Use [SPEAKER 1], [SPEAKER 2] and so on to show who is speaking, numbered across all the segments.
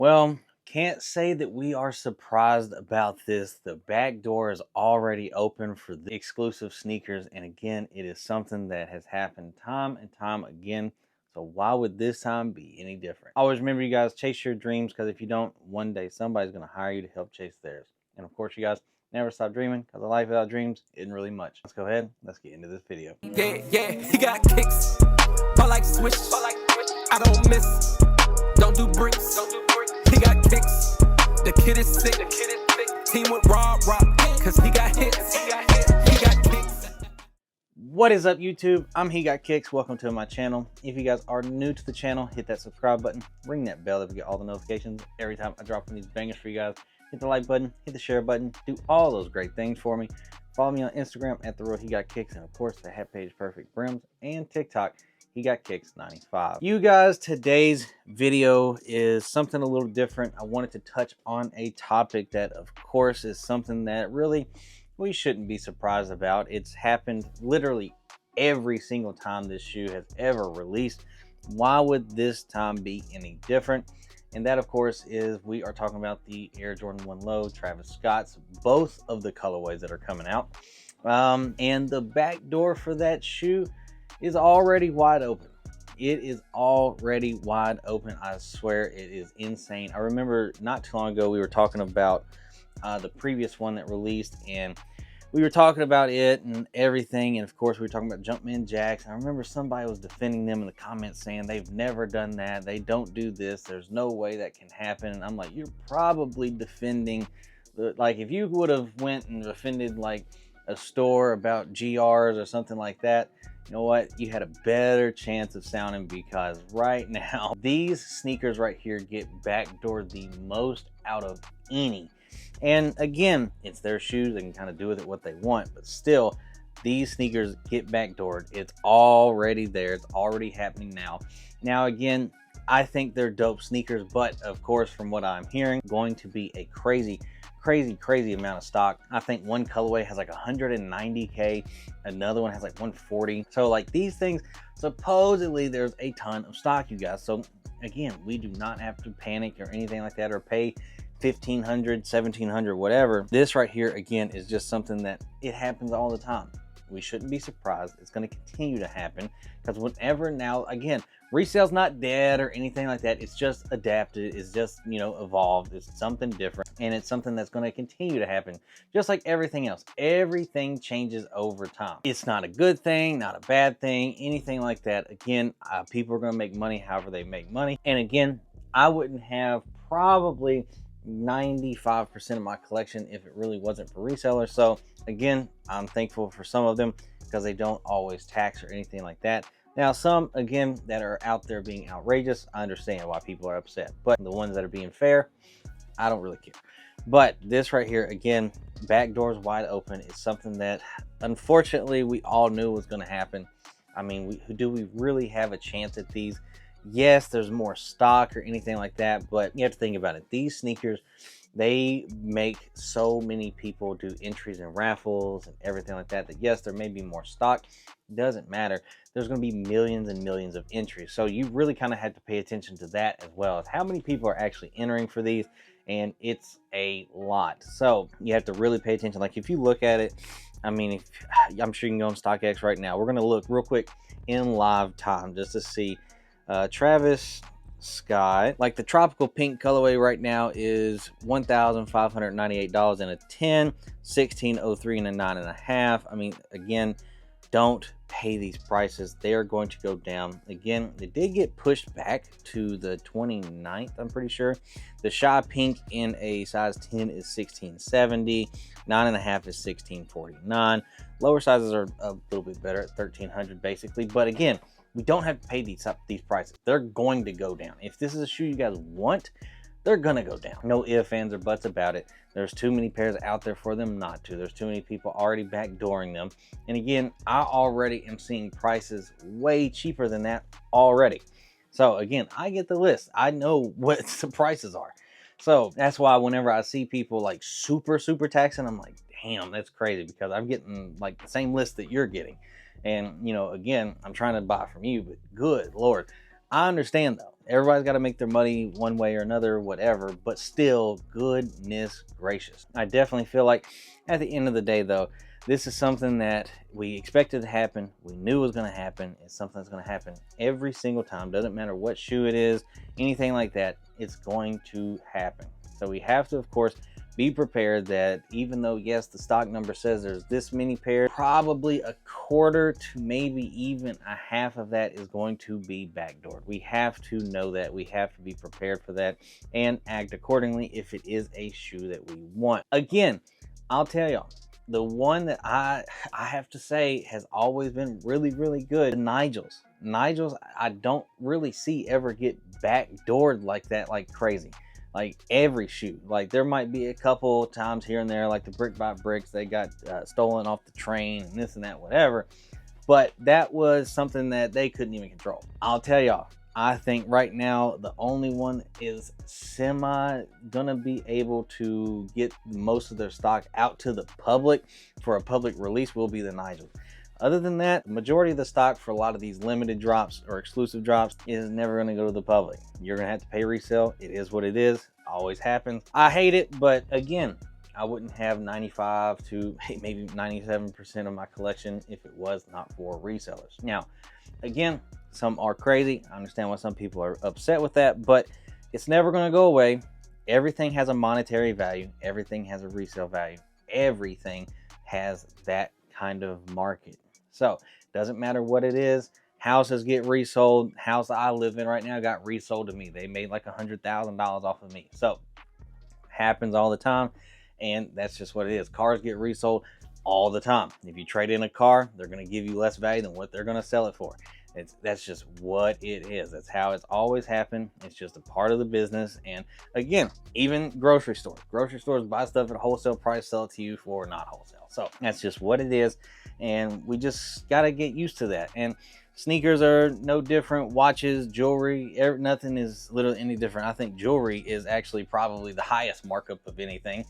[SPEAKER 1] Well, can't say that we are surprised about this. The back door is already open for the exclusive sneakers. And again, it is something that has happened time and time again. So why would this time be any different? Always remember, you guys, chase your dreams, because if you don't, one day somebody's going to hire you to help chase theirs. And of course, you guys, never stop dreaming, because a life without dreams isn't really much. Let's go ahead. Let's get into this video.
[SPEAKER 2] Yeah, he got kicks. I like switch. I don't miss. Don't do bricks. He got kicks. The kid is sick. Team with raw, cause he got hits. He got kicks.
[SPEAKER 1] What is up, YouTube? I'm He Got Kicks. Welcome to my channel. If you guys are new to the channel, hit that subscribe button, ring that bell to get all the notifications every time I drop one of these bangers for you guys. Hit the like button, hit the share button, do all those great things for me. Follow me on Instagram at therealhegotkickz, and of course the hat page Perfectbrimz, and TikTok He Got Kicks 95. You guys, today's video is something a little different. I wanted to touch on a topic that, of course, is something that really we shouldn't be surprised about. It's happened literally every single time this shoe has ever released. Why would this time be any different? And that, of course, is we are talking about the Air Jordan 1 Low Travis Scott's, both of the colorways that are coming out. And the back door for that shoe is already wide open. It is already wide open. I swear, it is insane. I remember not too long ago we were talking about the previous one that released, and we were talking about it and everything, and of course we were talking about Jumpman Jacks. I remember somebody was defending them in the comments, saying they've never done that, they don't do this, there's no way that can happen. And I'm like, you're probably defending like, if you would have went and defended like a store about GRs or something like that, you know what, you had a better chance of sounding, because right now these sneakers right here get backdoored the most out of any. And again, it's their shoes, they can kind of do with it what they want, but still, these sneakers get backdoored. It's already there, it's already happening now. Again, I think they're dope sneakers, but of course, from what I'm hearing, going to be a crazy amount of stock. I think one colorway has like 190k, another one has like 140. So like, these things, supposedly there's a ton of stock, you guys. So again, we do not have to panic or anything like that, or pay $1,500, $1,700, whatever. This right here, again, is just something that it happens all the time. We shouldn't be surprised. It's going to continue to happen, because whenever, now again, resale's not dead or anything like that. It's just adapted. It's just, you know, evolved. It's something different, and it's something that's going to continue to happen, just like everything else. Everything changes over time. It's not a good thing, not a bad thing, anything like that. Again, people are going to make money however they make money. And again, I wouldn't have probably 95% of my collection if it really wasn't for resellers. So again, I'm thankful for some of them, because they don't always tax or anything like that. Now, some, again, that are out there being outrageous, I understand why people are upset, but the ones that are being fair, I don't really care. But this right here, again, back doors wide open, is something that unfortunately we all knew was going to happen. I mean, do we really have a chance at these? Yes, there's more stock or anything like that, but you have to think about it. These sneakers, they make so many people do entries and raffles and everything like that, that yes, there may be more stock. Doesn't matter. There's going to be millions and millions of entries. So you really kind of have to pay attention to that, as well as how many people are actually entering for these. And it's a lot. So you have to really pay attention. Like, if you look at it, I mean, I'm sure you can go on StockX right now. We're going to look real quick in live time just to see. Travis Scott, like the tropical pink colorway right now is $1,598 and a 10, 1603 and a 9.5. I mean, again, don't pay these prices. They are going to go down. Again, they did get pushed back to the 29th, I'm pretty sure. The shy pink in a size 10 is 1670, 9.5 is 1649. Lower sizes are a little bit better at 1300 basically, but again, we don't have to pay these prices. They're going to go down. If this is a shoe you guys want, they're gonna go down. No ifs, ands, or buts about it. There's too many pairs out there for them not to. There's too many people already backdooring them. And again, I already am seeing prices way cheaper than that already. So again, I get the list. I know what the prices are. So that's why whenever I see people like super taxing, I'm like, damn, that's crazy, because I'm getting like the same list that you're getting. And, you know, again, I'm trying to buy from you, but good Lord. I understand though. Everybody's got to make their money one way or another, whatever, but still, goodness gracious. I definitely feel like at the end of the day, though, this is something that we expected to happen. We knew it was going to happen. It's something that's going to happen every single time. Doesn't matter what shoe it is, anything like that, it's going to happen. So we have to, of course, be prepared that even though, yes, the stock number says there's this many pairs, probably a quarter to maybe even a half of that is going to be backdoored. We have to know that. We have to be prepared for that and act accordingly if it is a shoe that we want. Again, I'll tell y'all, the one that I have to say has always been really, really good, Nigel's. Nigel's, I don't really see ever get backdoored like that, like crazy. Like every shoe, like there might be a couple times here and there, like the brick by bricks, they got stolen off the train and this and that, whatever. But that was something that they couldn't even control. I'll tell y'all, I think right now the only one is semi gonna be able to get most of their stock out to the public for a public release will be the Nigel. Other than that, the majority of the stock for a lot of these limited drops or exclusive drops is never going to go to the public. You're going to have to pay resale. It is what it is. Always happens. I hate it, but again, I wouldn't have 95 to maybe 97% of my collection if it was not for resellers. Now, again, some are crazy. I understand why some people are upset with that, but it's never going to go away. Everything has a monetary value. Everything has a resale value. Everything has that kind of market. So doesn't matter what it is. Houses get resold. House that I live in right now got resold to me. They made like $100,000 off of me. So happens all the time, and that's just what it is. Cars get resold all the time. If you trade in a car, they're going to give you less value than what they're going to sell it for. That's just what it is. That's how it's always happened. It's just a part of the business. And again, even grocery stores buy stuff at wholesale price, sell it to you for not wholesale. So that's just what it is. And we just got to get used to that. And sneakers are no different. Watches, jewelry, nothing is literally any different. I think jewelry is actually probably the highest markup of anything.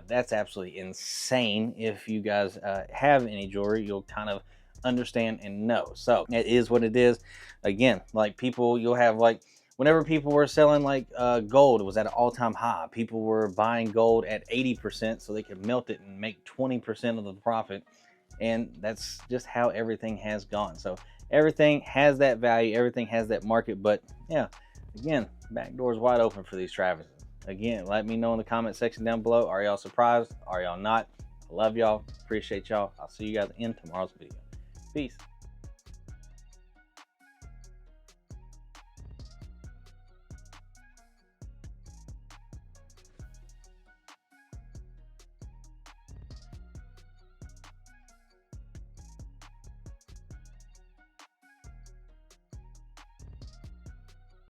[SPEAKER 1] That's absolutely insane. If you guys have any jewelry, you'll kind of understand and know. So it is what it is. Again, like people, you'll have like whenever people were selling like gold, it was at an all-time high. People were buying gold at 80% so they could melt it and make 20% of the profit. And that's just how everything has gone. So everything has that value, everything has that market. But yeah, again, backdoors wide open for these Travises. Again, let me know in the comment section down below. Are y'all surprised? Are y'all not? I love y'all. Appreciate y'all. I'll see you guys in tomorrow's video. Peace.